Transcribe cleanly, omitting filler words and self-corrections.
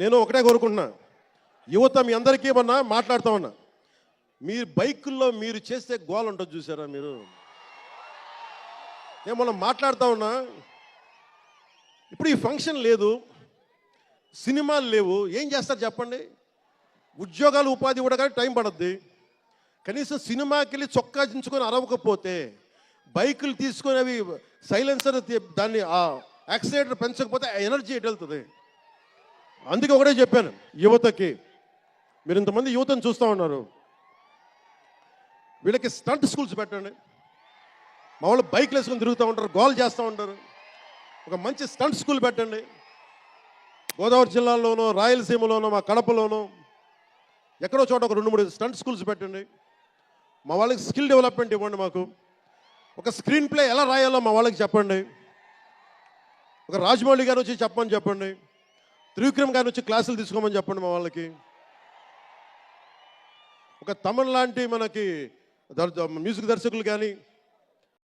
నేను ఒకటే కోరుకుంటున్నా, యువత మీ అందరికీ ఏమన్నా మాట్లాడుతూ ఉన్నా, మీరు బైకుల్లో మీరు చేస్తే గోల ఉంటుంది చూసారా మీరు. నేను మనం మాట్లాడుతూ ఉన్నా, ఇప్పుడు ఈ ఫంక్షన్ లేదు, సినిమాలు లేవు, ఏం చేస్తారు చెప్పండి. ఉద్యోగాలు ఉపాధి కూడా కానీ టైం పడుద్ది. కనీసం సినిమాకి వెళ్ళి చొక్కా దించుకొని అరవకపోతే, బైకులు తీసుకొని అవి సైలెన్సర్ దాన్ని ఆ యాక్సిలేటర్ పెంచకపోతే ఆ ఎనర్జీ ఎటు వెళ్తుంది. అందుకే ఒకటే చెప్పాను యువతకి, మీరు ఇంతమంది యువతను చూస్తూ ఉన్నారు, వీళ్ళకి స్టంట్ స్కూల్స్ పెట్టండి. మా వాళ్ళు బైక్లు వేసుకొని తిరుగుతూ ఉంటారు, గోల్ చేస్తూ ఉంటారు. ఒక మంచి స్టంట్ స్కూల్ పెట్టండి. గోదావరి జిల్లాలోనో, రాయలసీమలోనో, మా కడపలోనో ఎక్కడో చోట ఒక 2-3 స్టంట్ స్కూల్స్ పెట్టండి. మా వాళ్ళకి స్కిల్ డెవలప్మెంట్ ఇవ్వండి. మాకు ఒక స్క్రీన్ ప్లే ఎలా రాయాలో మా వాళ్ళకి చెప్పండి. ఒక రాజమౌళి గారు వచ్చి చెప్పమని చెప్పండి. త్రివిక్రమ్ గారిని వచ్చి క్లాసులు తీసుకోమని చెప్పండి మా వాళ్ళకి. ఒక తమన్ లాంటి మనకి మ్యూజిక్ దర్శకులు కానీ